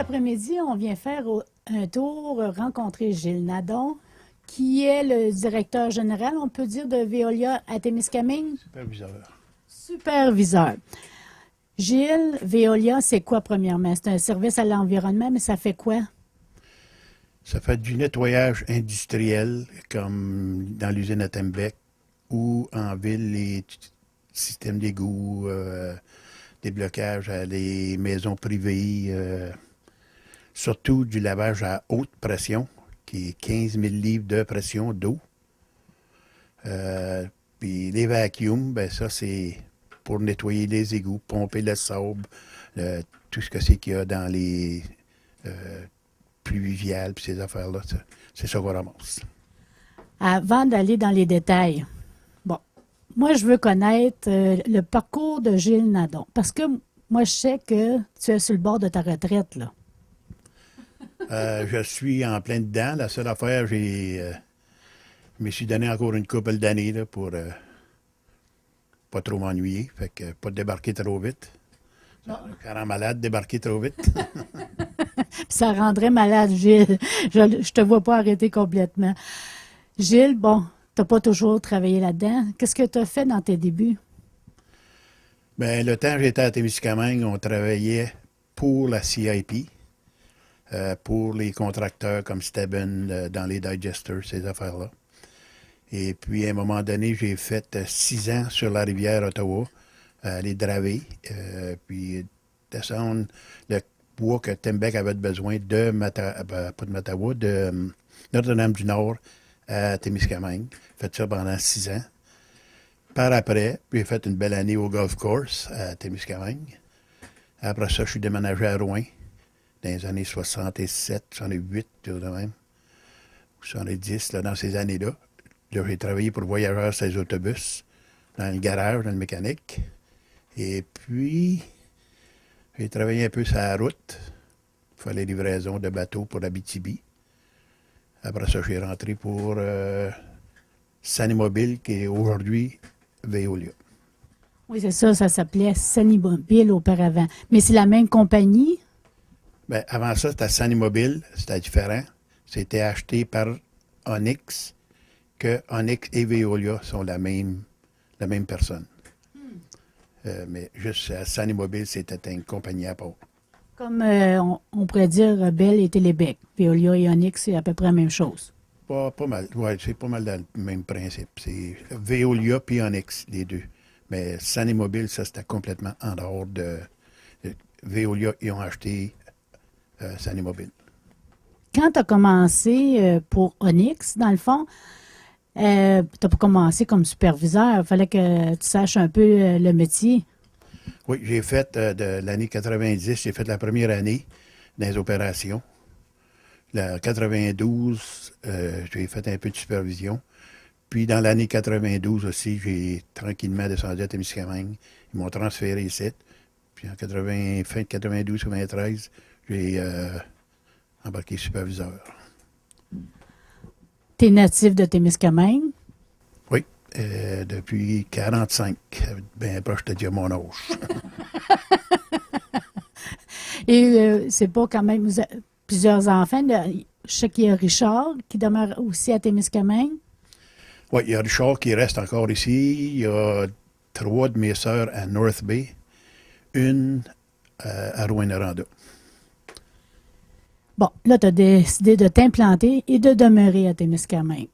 après-midi, on vient faire un tour, rencontrer Gilles Nadon, qui est le directeur général, on peut dire, de Veolia à Témiscamingue. Superviseur. Superviseur. Gilles, Veolia, c'est quoi premièrement? C'est un service à l'environnement, mais ça fait quoi? Ça fait du nettoyage industriel, comme dans l'usine à Tembec, ou en ville, les systèmes d'égout, des blocages à les maisons privées, surtout du lavage à haute pression, qui est 15 000 livres de pression d'eau. Puis les vacuums, ben ça, c'est pour nettoyer les égouts, pomper le sable, tout ce que c'est qu'il y a dans les pluviales, puis ces affaires-là. C'est ça qu'on ramasse. Avant d'aller dans les détails, bon, moi, je veux connaître le parcours de Gilles Nadon. Parce que moi, je sais que tu es sur le bord de ta retraite, là. Je suis en plein dedans. La seule affaire, je me suis donné encore une couple d'années là, pour pas trop m'ennuyer. Fait que pas débarquer trop vite. Ça rend malade, débarquer trop vite. Puis ça rendrait malade, Gilles. Je te vois pas arrêter complètement. Gilles, bon, t'as pas toujours travaillé là-dedans. Qu'est-ce que tu as fait dans tes débuts? Ben, le temps que j'étais à Témiscamingue, on travaillait pour la CIP, pour les contracteurs comme Steben, dans les digesters, ces affaires-là. Et puis, à un moment donné, j'ai fait 6 ans sur la rivière Ottawa, les draver, puis descendre le bois que Tembec avait besoin de pas de Mattawa, de Notre-Dame-du-Nord à Témiscamingue. J'ai fait ça pendant 6 ans. Par après, j'ai fait une belle année au golf course à Témiscamingue. Après ça, je suis déménagé à Rouen dans les années 67, 68, tout de même, ou 70, là, dans ces années-là. Là, j'ai travaillé pour Voyageurs sur les autobus, dans le garage, dans le mécanique. Et puis, j'ai travaillé un peu sur la route. Il fallait livraison de bateaux pour Abitibi. Après ça, je suis rentré pour Sanimobile, qui est aujourd'hui Veolia. Oui, c'est ça, ça s'appelait Sanimobile auparavant. Mais c'est la même compagnie? Ben, avant ça, c'était Sanimobile, c'était différent. C'était acheté par Onyx, que Onyx et Veolia sont la même personne. Mais juste à Sanimobile, c'était une compagnie à part. Comme on pourrait dire Bell et Télébec. Veolia et Onyx, c'est à peu près la même chose. Pas mal. Ouais, c'est pas mal dans le même principe. C'est Veolia puis Onyx, les deux. Mais Sanimobile, ça, c'était complètement en dehors de Veolia, ils ont acheté Sanimobile. Quand tu as commencé pour Onyx, dans le fond, tu n'as pas commencé comme superviseur. Il fallait que tu saches un peu le métier. Oui, j'ai fait de l'année 90, j'ai fait la première année dans les opérations. La 92, j'ai fait un peu de supervision. Puis dans l'année 92 aussi, j'ai tranquillement descendu à Témiscamingue. Ils m'ont transféré ici. Puis en fin de 92-93, j'ai embarqué superviseur. Tu es natif de Témiscamingue. Oui, depuis 45. Bien proche de dire mon âge. Et c'est pas quand même vous avez plusieurs enfants. Je sais qu'il y a Richard qui demeure aussi à Témiscamingue. Oui, il y a Richard qui reste encore ici. Il y a 3 de mes sœurs à North Bay, une à Rouyn-Noranda. Bon, là, tu as décidé de t'implanter et de demeurer à Témiscamingue.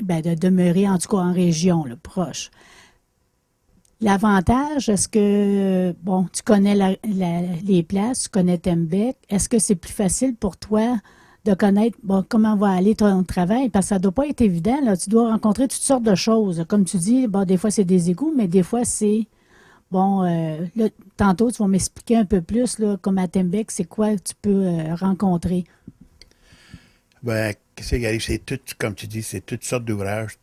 Ben, de demeurer, en tout cas, en région, là, proche. L'avantage, est-ce que, bon, tu connais les places, tu connais Tembec, est-ce que c'est plus facile pour toi de connaître, bon, comment va aller ton travail? Parce que ça ne doit pas être évident, là. Tu dois rencontrer toutes sortes de choses. Comme tu dis, bon, des fois, c'est des égouts, mais des fois, c'est, bon, là, tantôt, tu vas m'expliquer un peu plus, là, comme à Tembec, c'est quoi que tu peux rencontrer. Ben, qu'est-ce qui arrive? C'est tout, comme tu dis, c'est toutes sortes d'ouvrages.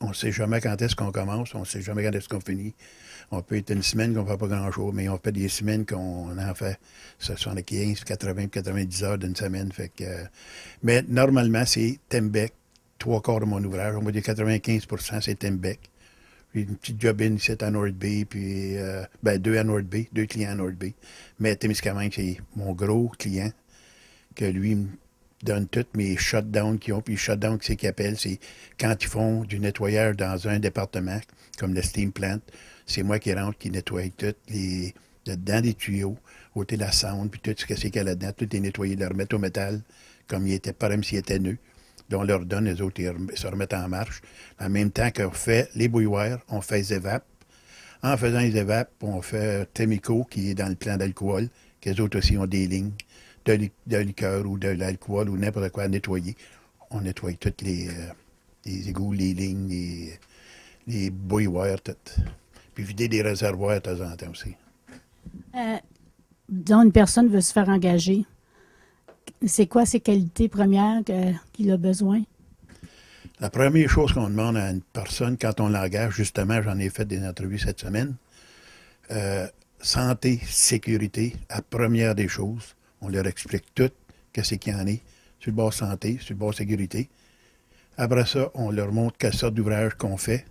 On ne sait jamais quand est-ce qu'on commence, on ne sait jamais quand est-ce qu'on finit. On peut être une semaine qu'on ne fait pas grand-chose, mais on fait des semaines qu'on en fait 75, 80, 90 heures d'une semaine. Fait que, mais normalement, c'est Tembec, 3 quarts de mon ouvrage. On va dire 95 c'est Tembec. J'ai une petite job ici à North Bay, puis deux à North Bay, deux clients à North Bay. Mais Témiscamingue, c'est mon gros client, que lui me donne tous mes shutdowns qu'ils ont. Puis shutdown, c'est qu'ils appellent, c'est quand ils font du nettoyage dans un département, comme le steam plant, c'est moi qui rentre, qui nettoie tout, dedans des tuyaux, ôter la sonde, puis tout ce que c'est qu'il y a là-dedans, tout est nettoyé, le remettre au métal, comme il était, pas même s'il était nu. Donc, on leur donne, les autres, ils se remettent en marche. En même temps qu'on fait les bouilloires, on fait les évapes. En faisant les évapes, on fait Témico, qui est dans le plan d'alcool, que les autres aussi ont des lignes de liqueur ou de l'alcool ou n'importe quoi à nettoyer. On nettoie toutes les égouts, les lignes, les bouilloires, tout. Puis vider des réservoirs de temps en temps aussi. Disons, une personne veut se faire engager. C'est quoi ses qualités premières qu'il a besoin? La première chose qu'on demande à une personne quand on l'engage, justement, j'en ai fait des entrevues cette semaine, santé, sécurité, la première des choses. On leur explique tout, qu'est-ce qu'il y en est, sur le bord santé, sur le bord sécurité. Après ça, on leur montre quelle sorte d'ouvrage qu'on fait.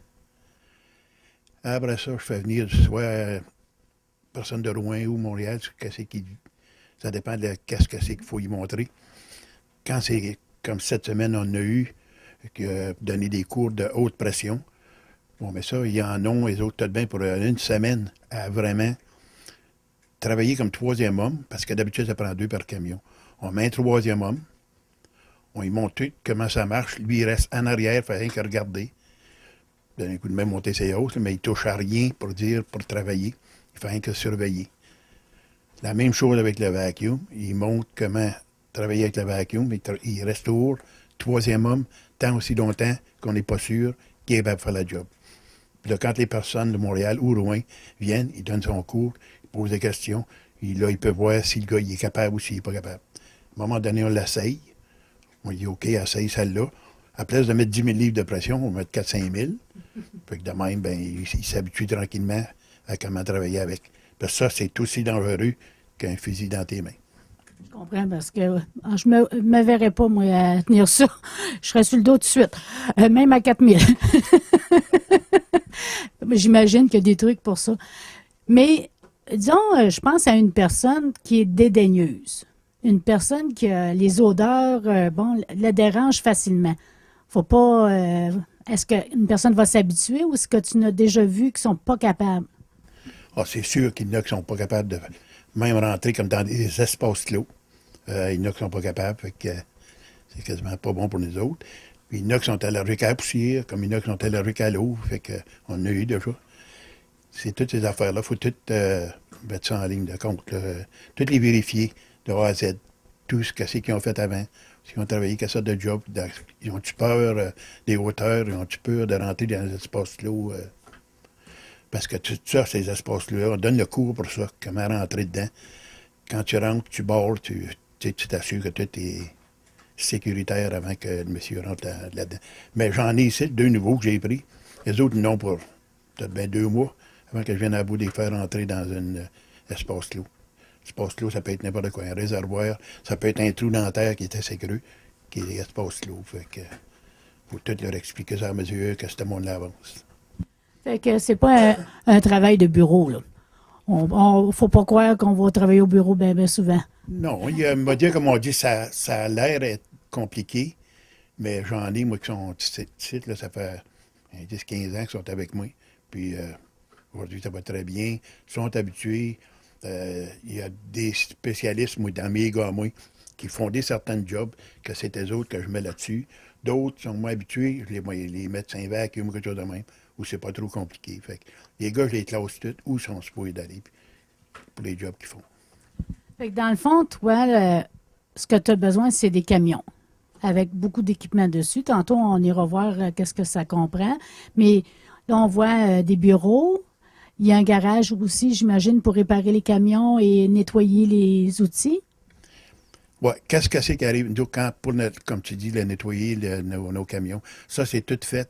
Après ça, je fais venir soit personne de Rouen ou Montréal, ça dépend de qu'est-ce que c'est qu'il faut y montrer. Quand c'est comme cette semaine, on a eu donné des cours de haute pression. Bon, mais ça, ils en ont, les autres, tout bien pour une semaine à vraiment travailler comme troisième homme, parce que d'habitude, ça prend deux par camion. On met un troisième homme, on y montre tout, comment ça marche. Lui, il reste en arrière, il fait rien que regarder. Donner un coup de main, monter ses hausses, mais il touche à rien pour travailler. Il fait rien que surveiller. La même chose avec le vacuum. Il montre comment travailler avec le vacuum, mais il reste toujours troisième homme, tant aussi longtemps qu'on n'est pas sûr qu'il est capable de faire la job. Puis là, quand les personnes de Montréal ou Rouen viennent, ils donnent son cours, ils posent des questions, et là, ils peuvent voir si le gars il est capable ou s'il n'est pas capable. À un moment donné, on l'essaye. On dit, OK, essaye celle-là. À place de mettre 10 000 livres de pression, on va mettre 4-5 000. Fait que de même, ben, il s'habitue tranquillement à comment travailler avec. Parce que ça, c'est aussi dangereux qu'un fusil dans tes mains. Je comprends parce que je me verrais pas, moi, à tenir ça. Je serais sur le dos tout de suite. Même à 4000. J'imagine qu'il y a des trucs pour ça. Mais, disons, je pense à une personne qui est dédaigneuse. Une personne qui a les odeurs, la dérange facilement. Faut pas. Est-ce qu'une personne va s'habituer ou est-ce que tu n'as déjà vu qu'ils sont pas capables? Ah, c'est sûr qu'il y en a qui sont pas capables de même rentrer comme dans des espaces clos. Il y en a qui sont pas capables, fait que c'est quasiment pas bon pour nous autres. Puis il y en a qui sont allergiques à la poussière, comme il y en a qui sont allergiques à l'eau, fait que on en a eu déjà. C'est toutes ces affaires-là, il faut toutes mettre ça en ligne de compte, là. Toutes les vérifier de A à Z. Tout ce que c'est qu'ils ont fait avant. S'ils ont travaillé qu'à ça de job, ils ont-tu peur des hauteurs, ils ont-tu peur de rentrer dans les espaces clos? Parce que tout ça, ces espaces-là, on donne le cours pour ça, comment rentrer dedans. Quand tu rentres, tu barres, tu t'assures que tout est sécuritaire avant que le monsieur rentre là-dedans. Mais j'en ai ici deux nouveaux que j'ai pris. Les autres, non, pour peut-être bien 2 mois, avant que je vienne à bout de les faire rentrer dans un espace clos. Espace clos, ça peut être n'importe quoi. Un réservoir, ça peut être un trou dentaire qui est assez creux, qui est espace clos. Fait que faut tout leur expliquer ça à mesure que ce monde-là avance. Fait que c'est pas un travail de bureau, là. Faut pas croire qu'on va travailler au bureau bien souvent. Non, il m'a dit, comme on dit, ça a l'air être compliqué, mais j'en ai, moi, qui sont ici, là, ça fait 10-15 ans qu'ils sont avec moi. Puis aujourd'hui, ça va très bien. Ils sont habitués. Il y a des spécialistes, moi, dans mes gars, moi, qui font des certains jobs, que c'est eux autres que je mets là-dessus. D'autres sont moins habitués, je les mets sans vacuum ou quelque chose de même, où c'est pas trop compliqué. Fait que les gars, je les classe tous où ils sont supposés d'aller pour les jobs qu'ils font. Fait que dans le fond, toi, ce que tu as besoin, c'est des camions avec beaucoup d'équipements dessus. Tantôt, on ira voir qu'est-ce que ça comprend. Mais là, on voit des bureaux. Il y a un garage aussi, j'imagine, pour réparer les camions et nettoyer les outils. Oui, qu'est-ce que c'est qui arrive? Nous, comme tu dis, le nettoyer nos camions, ça, c'est tout fait.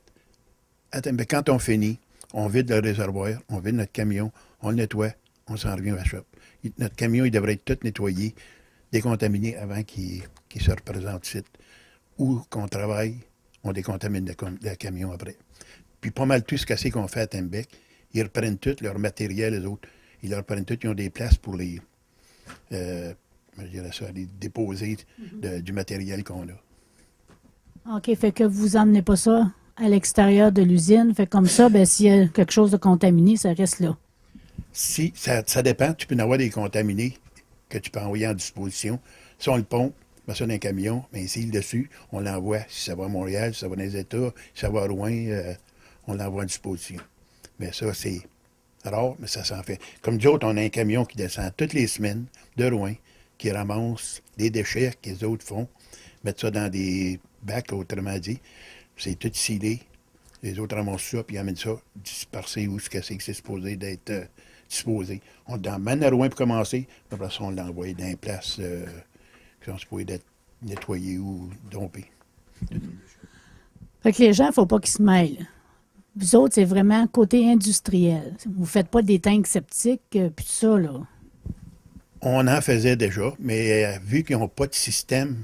Attends, mais quand on finit, on vide le réservoir, on vide notre camion, on le nettoie, on s'en revient à la shop. Notre camion, il devrait être tout nettoyé, décontaminé avant qu'il se représente ici. Où qu'on travaille, on décontamine le camion après. Puis pas mal tout ce c'est qu'on fait à Tembec. Ils reprennent tout leur matériel, les autres. Ils leur reprennent tout. Ils ont des places pour les, je dirais ça, les déposer du matériel qu'on a. OK, fait que vous emmenez pas ça à l'extérieur de l'usine. Fait comme ça, ben, s'il y a quelque chose de contaminé, ça reste là. Si, ça dépend. Tu peux en avoir des contaminés que tu peux envoyer en disposition. Si on le pompe, met ça dans un camion, mais ici, le dessus, on l'envoie. Si ça va à Montréal, si ça va dans les États, si ça va loin, on l'envoie en disposition. Mais ça, c'est rare, mais ça s'en fait. Comme nous autres, on a un camion qui descend toutes les semaines de loin, qui ramasse les déchets que les autres font, mettent ça dans des bacs, autrement dit. C'est tout scellé. Les autres ramassent ça, puis amènent ça dispersé où c'est supposé d'être disposé. On l'emmène à loin pour commencer, puis après ça, on l'envoie dans une place qui sont supposées d'être nettoyées ou dompées. Fait que les gens, il ne faut pas qu'ils se mêlent. Vous autres, c'est vraiment côté industriel. Vous ne faites pas des tanks septiques, puis tout ça, là. On en faisait déjà, mais vu qu'ils n'ont pas de système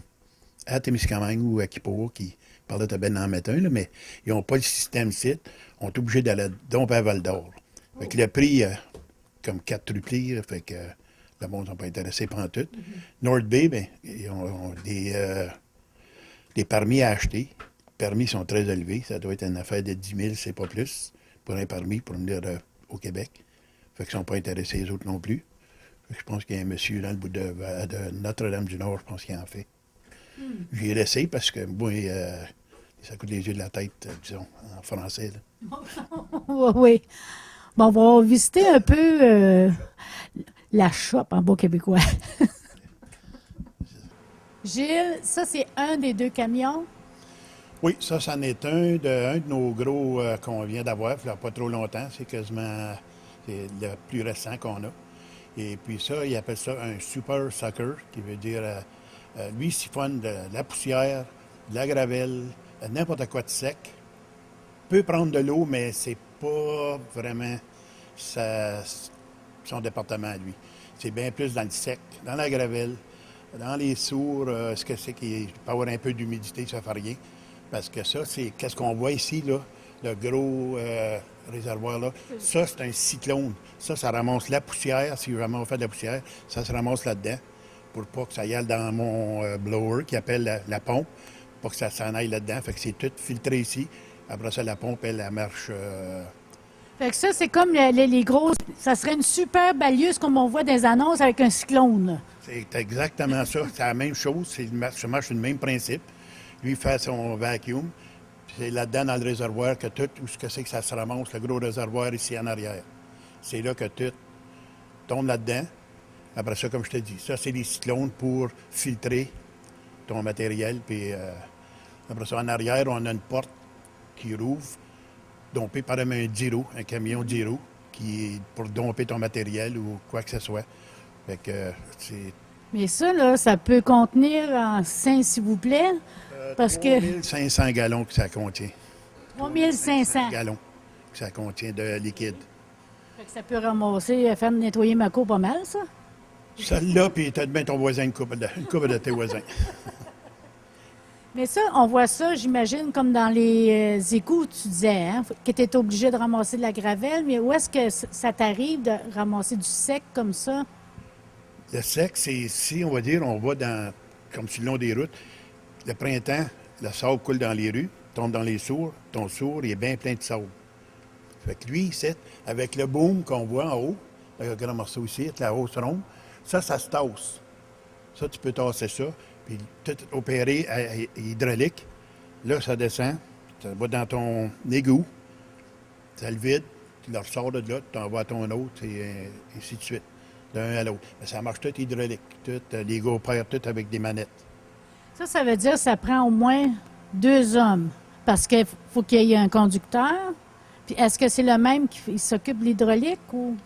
à Témiscamingue ou à Kipo, qui parlait de Ben en mettre un, là, mais ils n'ont pas le système site, on est obligé d'aller domper à Val-d'Or. Fait que le prix, comme quadruplé, là, fait que le monde n'est pas intéressé par tout. North Bay, ben, ils ont des permis à acheter. Les permis sont très élevés. Ça doit être une affaire de 10 000, c'est pas plus, pour un permis pour venir au Québec. Fait qu'ils ne sont pas intéressés, les autres non plus. Je pense qu'il y a un monsieur dans le bout de Notre-Dame-du-Nord, je pense qu'il en fait. J'y ai laissé parce que moi, ça coûte les yeux de la tête, disons, en français. Là. Oui, oui. Bon, on va visiter un peu la shop en beau québécois. Gilles, ça, c'est un des deux camions. Oui, ça, c'en est un de nos gros qu'on vient d'avoir, il n'y a pas trop longtemps. C'est quasiment c'est le plus récent qu'on a. Et puis ça, il appelle ça un super sucker, qui veut dire, lui, il siphonne de la poussière, de la gravelle, n'importe quoi de sec. Peut prendre de l'eau, mais c'est pas vraiment son département à lui. C'est bien plus dans le sec, dans la gravelle, dans les sourds, ce que c'est qu'il peut avoir un peu d'humidité, ça ne fait rien. Parce que ça, c'est qu'est-ce qu'on voit ici, là, le gros réservoir là. Ça, c'est un cyclone. Ça ramasse la poussière. Si vraiment on fait de la poussière, ça se ramasse là-dedans pour pas que ça y aille dans mon blower qui appelle la pompe, pour que ça s'en aille là-dedans. Fait que c'est tout filtré ici. Après ça, la pompe, elle marche. Fait que ça, c'est comme les grosses. Ça serait une super balieuse comme on voit dans les annonces avec un cyclone, là. C'est exactement ça. C'est la même chose. Ça marche le même principe. Lui, il fait son vacuum. C'est là-dedans, dans le réservoir, que tout, où ce que c'est que ça se ramasse, le gros réservoir ici en arrière. C'est là que tout tombe là-dedans. Après ça, comme je te dis, ça, c'est des cyclones pour filtrer ton matériel. Puis après ça, en arrière, on a une porte qui rouvre, dompée par un 10 roues, un camion 10 roues, pour domper ton matériel ou quoi que ce soit. Fait que c'est Mais ça, là, ça peut contenir en sein, s'il vous plaît, parce que 3500 gallons que ça contient. 3500. Gallons que ça contient de liquide. Fait que ça peut ramasser, faire nettoyer ma cour pas mal, ça. Celle-là, puis tu as bien ton voisin, une couple de tes voisins. Mais ça, on voit ça, j'imagine, comme dans les égouts, tu disais, hein, que tu étais obligé de ramasser de la gravelle, mais où est-ce que ça t'arrive de ramasser du sec comme ça? Le sec, c'est ici, on va dire, on va dans, comme sur le long des routes. Le printemps, le sable coule dans les rues, tombe dans les sourds. Ton sourd, il est bien plein de sable. Fait que lui, ici, avec le boom qu'on voit en haut, le grand morceau ici, la hausse ronde, ça se tasse. Ça, tu peux tasser ça, puis tout opéré à hydraulique. Là, ça descend, ça va dans ton égout, ça le vide, tu le ressors de là, tu t'envoies à ton autre, et ainsi de suite, d'un à l'autre. Mais ça marche tout hydraulique, tout, les gars opèrent tout avec des manettes. Ça veut dire que ça prend au moins 2 hommes, parce qu'il faut qu'il y ait un conducteur. Puis est-ce que c'est le même qui s'occupe de l'hydraulique ou?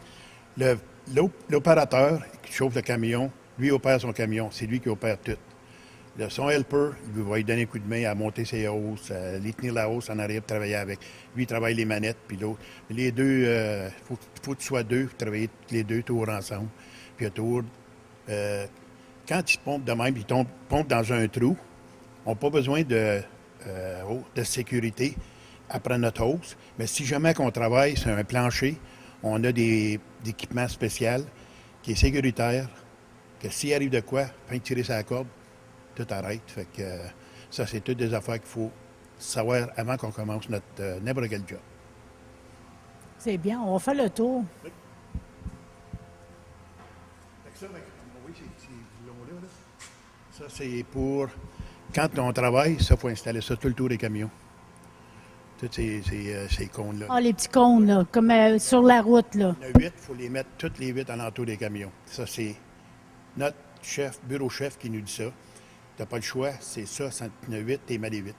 L'opérateur qui chauffe le camion, lui opère son camion, c'est lui qui opère tout. Son helper, il va lui donner un coup de main à monter ses hausses, à aller tenir la hausse en arrière, travailler avec. Lui, il travaille les manettes, puis l'autre. Les deux, faut que tu sois deux, travailler les deux tours ensemble. Puis autour, quand ils pompent de même, ils pompent dans un trou, ils n'ont pas besoin de sécurité après notre hausse. Mais si jamais qu'on travaille sur un plancher, on a des équipements spéciaux qui est sécuritaire, que s'il arrive de quoi, fin de tirer sa corde, tout arrête. Fait que ça, c'est toutes des affaires qu'il faut savoir avant qu'on commence notre n'importe quel job. C'est bien, on va faire le tour. Fait que ça, oui, c'est long-là. Ça, c'est pour... Quand on travaille, ça, il faut installer ça tout le tour des camions. Tous ces cônes-là. Ah, les petits cônes, là, comme sur la route, là. Il y en a 8, il faut les mettre toutes les 8 alentour des camions. Ça, c'est notre chef, bureau-chef qui nous dit ça. Tu n'as pas le choix, c'est ça, ça en a 8, tu les mets les 8.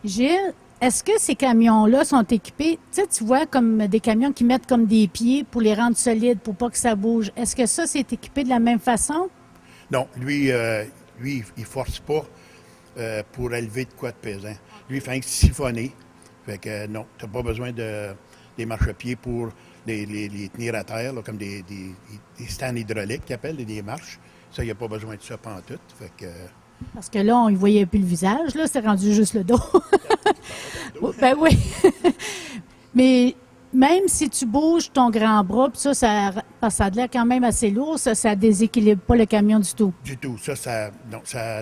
Gilles, est-ce que ces camions-là sont équipés, tu vois, comme des camions qui mettent comme des pieds pour les rendre solides, pour pas que ça bouge. Est-ce que ça, c'est équipé de la même façon? Non, lui, il ne force pas pour élever de quoi de pesant. Lui, il fait que siphonner. Fait que non, tu n'as pas besoin des marchepieds pour les tenir à terre, là, comme des stands hydrauliques qu'ils appellent, des marches. Ça, il n'y a pas besoin de ça pantoute. Fait que... Parce que là, on ne voyait plus le visage, là, c'est rendu juste le dos. Ben oui. Mais même si tu bouges ton grand bras, puis ça a l'air quand même assez lourd, ça déséquilibre pas le camion du tout. Du tout. Ça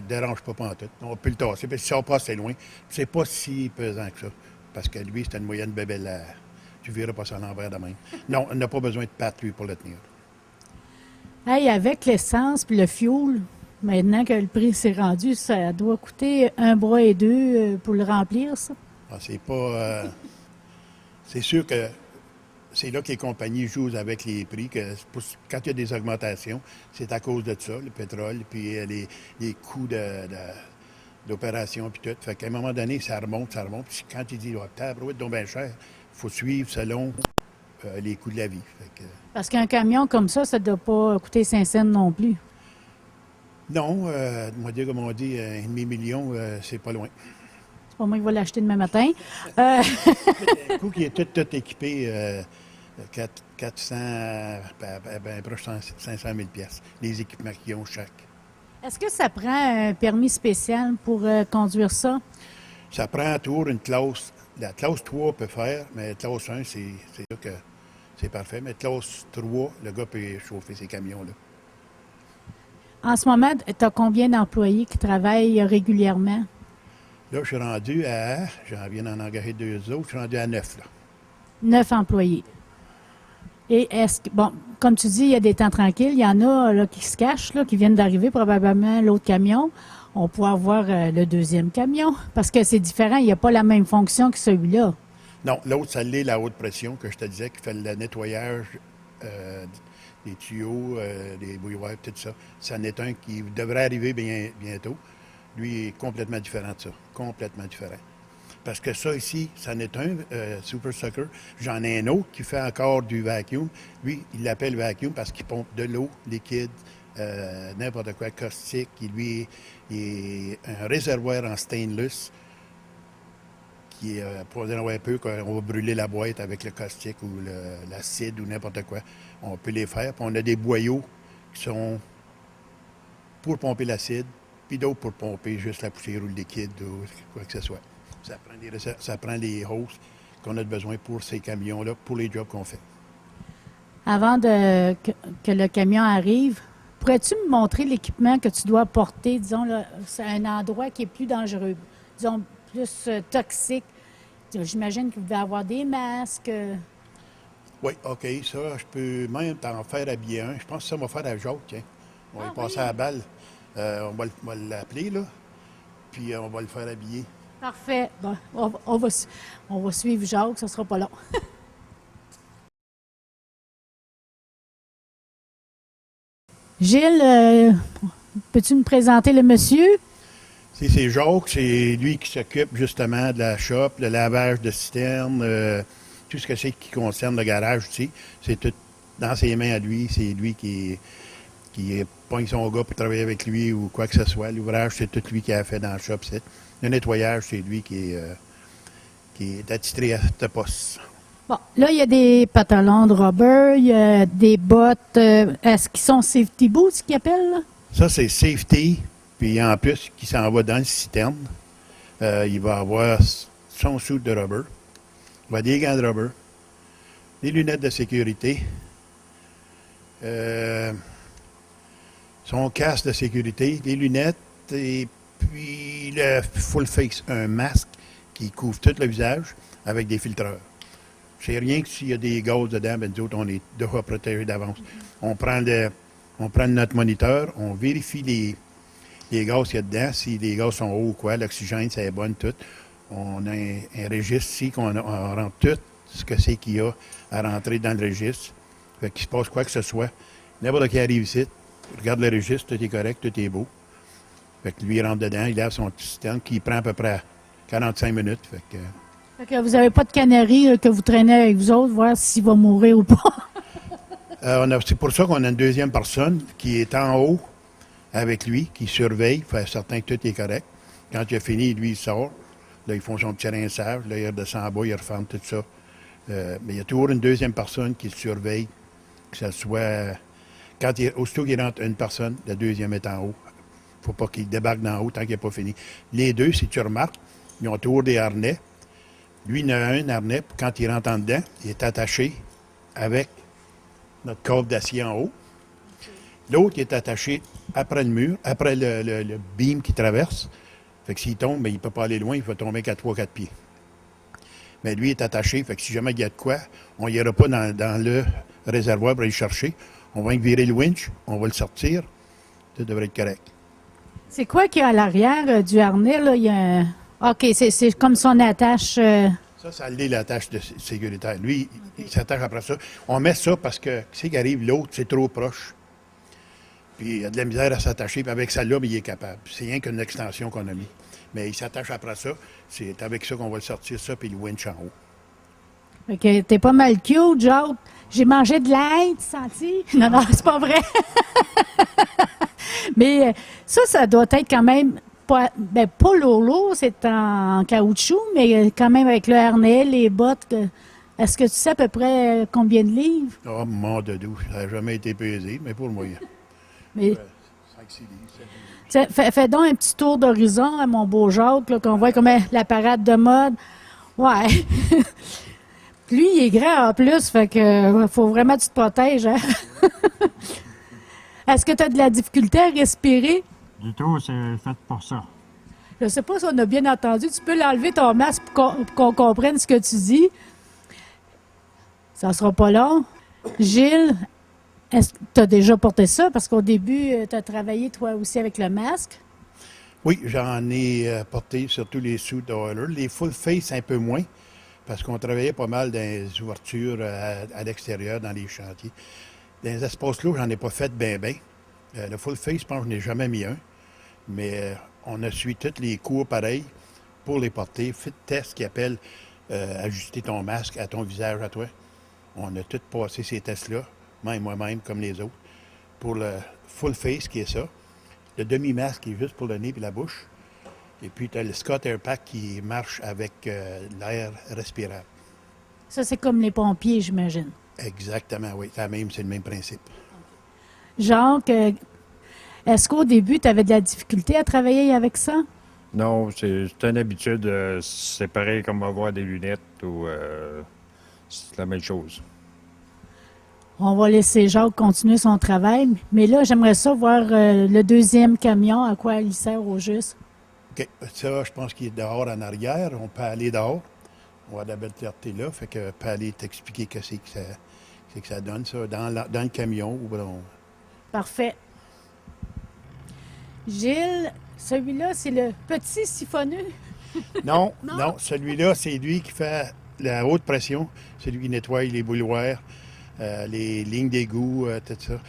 dérange pas pantoute. On peut le tasser. Puis si on passe assez loin, c'est pas si pesant que ça. Parce que lui, c'est une moyenne bébelle. Tu verras pas ça à l'envers de même. Non, on n'a pas besoin de pattes, lui, pour le tenir. Hey, avec l'essence puis le fuel, maintenant que le prix s'est rendu, ça doit coûter un bras et deux pour le remplir, ça. Ah, c'est pas... c'est sûr que c'est là que les compagnies jouent avec les prix. Quand il y a des augmentations, c'est à cause de ça, le pétrole, puis les coûts d'opération, puis tout. Fait qu'à un moment donné, ça remonte. Puis quand il dit, tabarouette, donc bien cher, il faut suivre selon les coûts de la vie. Fait que, Parce qu'un camion comme ça ne doit pas coûter 5 cents non plus. non, moi dire comme on dit, un demi-million, c'est pas loin. C'est pas moi qui vais l'acheter demain matin. Un coup qui est tout équipé, 400, ben, proche de 500 000 piastres, les équipements qu'ils ont chaque. Est-ce que ça prend un permis spécial pour conduire ça? Ça prend à tour une classe. La classe 3 peut faire, mais la classe 1, c'est là que c'est parfait. Mais classe 3, le gars peut chauffer ces camions-là. En ce moment, tu as combien d'employés qui travaillent régulièrement? Là, je suis rendu à... J'en viens d'en engager 2 autres. Je suis rendu à 9, là. 9 employés. Et est-ce que, bon, comme tu dis, il y a des temps tranquilles. Il y en a là, qui se cachent, là, qui viennent d'arriver, probablement l'autre camion. On pourra avoir le deuxième camion, parce que c'est différent. Il n'y a pas la même fonction que celui-là. Non, l'autre, ça l'est la haute pression, que je te disais, qui fait le nettoyage des tuyaux, des bouilloires, tout ça. Ça en est un qui devrait arriver bientôt. Lui est complètement différent de ça. Complètement différent. Parce que ça ici, ça en est un, Super Sucker. J'en ai un autre qui fait encore du vacuum. Lui, il l'appelle vacuum parce qu'il pompe de l'eau liquide, n'importe quoi, caustique. Il est un réservoir en stainless qui est, pour dire un peu, qu'on va brûler la boîte avec le caustique ou l'acide ou n'importe quoi. On peut les faire. Puis on a des boyaux qui sont pour pomper l'acide, puis d'autres pour pomper juste la poussière ou le liquide ou quoi que ce soit. Ça prend les hoses qu'on a besoin pour ces camions-là, pour les jobs qu'on fait. Avant que le camion arrive, pourrais-tu me montrer l'équipement que tu dois porter, disons, là, c'est un endroit qui est plus dangereux, disons, plus toxique? J'imagine que vous devez avoir des masques. Oui, OK, ça, je peux même t'en faire habiller un. Je pense que ça va faire à Jacques, tiens. On va lui passer à la balle. On va l'appeler, là, puis on va le faire habiller. Parfait. Bon, on va suivre Jacques, ça ne sera pas long. Gilles, peux-tu me présenter le monsieur? C'est Jacques, c'est lui qui s'occupe justement de la shop, le lavage de citerne, tout ce que c'est qui concerne le garage aussi. C'est tout dans ses mains à lui. C'est lui qui pogne son gars pour travailler avec lui ou quoi que ce soit. L'ouvrage, c'est tout lui qui a fait dans le shop. Le nettoyage, c'est lui qui est attitré à ce poste. Bon, là, il y a des pantalons de rubber, il y a des bottes. Est-ce qu'ils sont safety boots, qu'ils appellent, là? Ça, c'est safety. Puis en plus, qui s'en va dans le citerne. Il va avoir son suit de rubber, il va des gants de rubber, des lunettes de sécurité, son casque de sécurité, des lunettes, et puis le full face, un masque qui couvre tout le visage avec des filtreurs. C'est rien que s'il y a des gaz dedans, ben nous autres, on est deux fois protégés d'avance. On prend notre moniteur, on vérifie les gaz qu'il y a dedans, si les gaz sont hauts ou quoi, l'oxygène, c'est bon, tout. On a un registre ici, on rentre tout ce que c'est qu'il y a à rentrer dans le registre. Fait qu'il se passe quoi que ce soit. N'importe qui arrive ici, regarde le registre, tout est correct, tout est beau. Fait que lui, il rentre dedans, il lave son petit système qui prend à peu près 45 minutes. Fait que vous n'avez pas de canari que vous traînez avec vous autres, voir s'il va mourir ou pas. C'est pour ça qu'on a une deuxième personne qui est en haut avec lui, qui surveille, fait certain que tout est correct. Quand il a fini, lui, il sort. Là, ils font son petit rinçage. Là, il redescend en bas, il referme tout ça. Mais il y a toujours une deuxième personne qui le surveille, que ce soit... Aussitôt qu'il rentre une personne, la deuxième est en haut. Il ne faut pas qu'il débarque d'en haut tant qu'il n'est pas fini. Les deux, si tu remarques, ils ont toujours des harnais. Lui, il en a un harnais, quand il rentre en dedans, il est attaché avec notre câble d'acier en haut. L'autre, il est attaché après le mur, après le beam qui traverse. Fait que s'il tombe, bien, il ne peut pas aller loin, il va tomber qu'à 3-4 pieds. Mais lui, il est attaché, fait que si jamais il y a de quoi, on n'ira pas dans le réservoir pour aller le chercher. On va virer le winch, on va le sortir. Ça devrait être correct. C'est quoi qu'il y a à l'arrière du harnais, là? Il y a un... OK, c'est comme son attache... Ça l'est l'attache sécuritaire. Lui, il s'attache après ça. On met ça parce que, qu'est-ce qui arrive, l'autre, c'est trop proche. Puis il a de la misère à s'attacher, puis avec celle-là, il est capable. C'est rien qu'une extension qu'on a mis. Mais il s'attache après ça. C'est avec ça qu'on va le sortir, ça, puis le winch en haut. OK, t'es pas mal cute, Jacques. J'ai mangé de l'ail, tu senti? Non, non, c'est pas vrai. Mais ça doit être quand même pas lourd, c'est en caoutchouc, mais quand même avec le harnais, les bottes. Est-ce que tu sais à peu près combien de livres? Oh, mon doudou, ça n'a jamais été pesé, mais pour moi, Mais 5-6 livres, 7 livres. fais donc un petit tour d'horizon à mon beau Jacques, là, qu'on voit comme la parade de mode. Ouais. Lui, il est grand en plus, fait que faut vraiment que tu te protèges. Hein? Est-ce que tu as de la difficulté à respirer? Du tout, c'est fait pour ça. Je ne sais pas si on a bien entendu. Tu peux l'enlever ton masque pour qu'on comprenne ce que tu dis. Ça ne sera pas long. Gilles, est-ce que tu as déjà porté ça? Parce qu'au début, tu as travaillé toi aussi avec le masque. Oui, j'en ai porté surtout les suits d'Oiler. Les full face, un peu moins, parce qu'on travaillait pas mal dans les ouvertures à l'extérieur, dans les chantiers. Dans les espaces clos, j'en ai pas fait bien. Le full face, je pense que je n'ai jamais mis un. Mais on a suivi tous les cours pareils pour les porter. Fit test qui appelle ajuster ton masque à ton visage à toi. On a tous passé ces tests-là, même moi-même, comme les autres, pour le full face qui est ça. Le demi-masque qui est juste pour le nez et la bouche. Et puis, tu as le Scott Air Pack qui marche avec l'air respirable. Ça, c'est comme les pompiers, j'imagine. Exactement, oui. C'est le même principe. Jacques, est-ce qu'au début, tu avais de la difficulté à travailler avec ça? Non, c'est une habitude. C'est pareil comme avoir des lunettes ou c'est la même chose. On va laisser Jacques continuer son travail. Mais là, j'aimerais ça voir le deuxième camion, à quoi il sert au juste. OK. Ça, je pense qu'il est dehors en arrière. On peut aller dehors. On va avoir de la belle clarté là. Fait que peut aller t'expliquer ce que ça donne, ça, dans le camion. Ou Parfait. Gilles, celui-là, c'est le petit siphonneux. Non, Non? non. Celui-là, c'est lui qui fait la haute pression. C'est lui qui nettoie les bouilloires, les lignes d'égout, tout ça.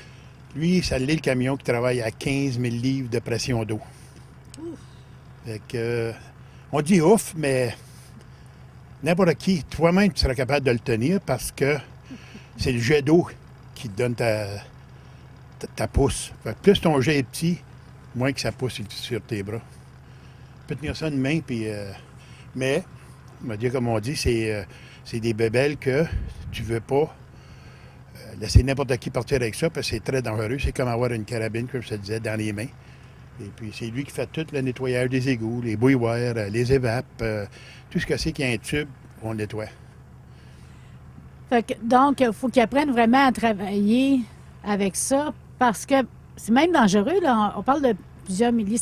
Lui, ça l'est le camion qui travaille à 15 000 livres de pression d'eau. Fait que, on dit ouf, mais n'importe qui, toi-même, tu seras capable de le tenir parce que c'est le jet d'eau qui te donne ta pousse. Fait que plus ton jet est petit, moins que ça pousse sur tes bras. Tu peux tenir ça une main, puis... mais, on va dire comme on dit, c'est des bébelles que tu veux pas laisser n'importe qui partir avec ça, parce que c'est très dangereux. C'est comme avoir une carabine, comme je te disais, dans les mains. Et puis, c'est lui qui fait tout le nettoyage des égouts, les bouilloires, les évapes, tout ce que c'est qu'il y a un tube, on le nettoie. Fait que, donc, il faut qu'ils apprennent vraiment à travailler avec ça parce que c'est même dangereux. Là. On parle de plusieurs milliers.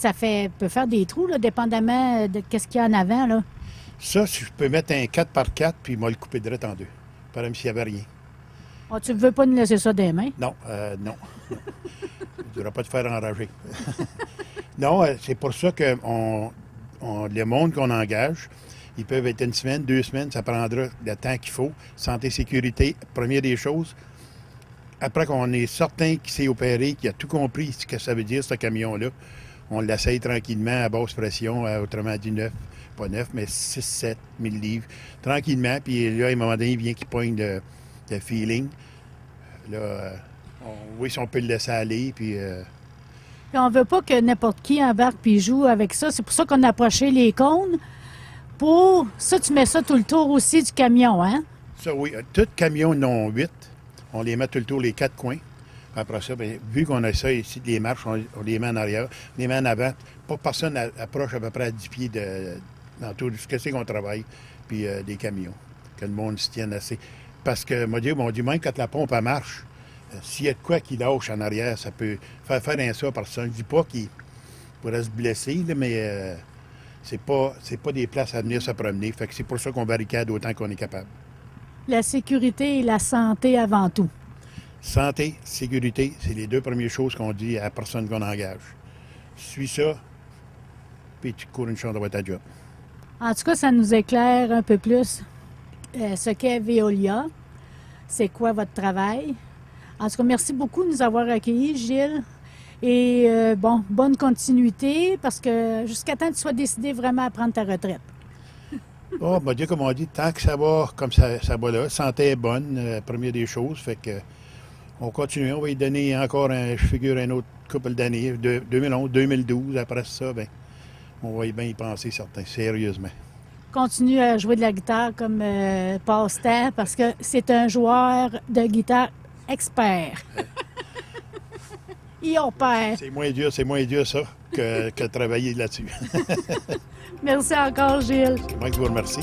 Peut faire des trous, là, dépendamment de ce qu'il y a en avant. Là. Ça, si je peux mettre un 4x4, puis il m'a le coupé direct en deux. Par exemple, s'il n'y avait rien. Oh, tu ne veux pas nous laisser ça des mains? Non, non. Je ne devrais pas te faire enrager. Non, c'est pour ça que le monde qu'on engage, ils peuvent être une semaine, 2 semaines, ça prendra le temps qu'il faut. Santé, sécurité, première des choses. Après qu'on est certain qu'il s'est opéré, qu'il a tout compris ce que ça veut dire, ce camion-là, on l'essaye tranquillement à basse pression, autrement dit neuf, pas 9, mais 6, 7 000 livres, tranquillement. Puis là, à un moment donné, il vient qu'il poigne le feeling. Là, oui, si on peut le laisser aller, puis... Puis on veut pas que n'importe qui embarque puis joue avec ça. C'est pour ça qu'on a approché les cônes. Pour ça, tu mets ça tout le tour aussi du camion, hein? Ça, oui. Tout camion non 8, on les met tout le tour, les 4 coins. Après ça, bien, vu qu'on a ça ici, les marches, on les met en arrière, on les met en avant. Pas personne approche à peu près à 10 pieds dans tout ce que c'est qu'on travaille, puis des camions, que le monde s'y tienne assez. Parce que, mon Dieu, même quand la pompe elle marche, s'il y a de quoi qui lâche en arrière, ça peut faire un ça par ça. Je ne dis pas qu'il pourrait se blesser, là, mais c'est pas des places à venir se promener. Fait que c'est pour ça qu'on barricade autant qu'on est capable. La sécurité et la santé avant tout. Santé, sécurité, c'est les 2 premières choses qu'on dit à la personne qu'on engage. Suis ça, puis tu cours une chambre à ta job. En tout cas, ça nous éclaire un peu plus ce qu'est Veolia. C'est quoi votre travail? En tout cas, merci beaucoup de nous avoir accueillis, Gilles. Et bonne continuité, parce que jusqu'à temps que tu sois décidé vraiment à prendre ta retraite. Oh, mon Dieu, comme on dit, tant que ça va comme ça va là, santé est bonne, première des choses, fait que on continue, on va y donner encore, je figure, un autre couple d'années, 2011, 2012, après ça, ben, on va bien y penser, certains, sérieusement. Continue à jouer de la guitare comme passe-temps, parce que c'est un joueur de guitare expert. Il opère. C'est moins dur ça que travailler là-dessus. Merci encore, Gilles. C'est moi qui vous remercie.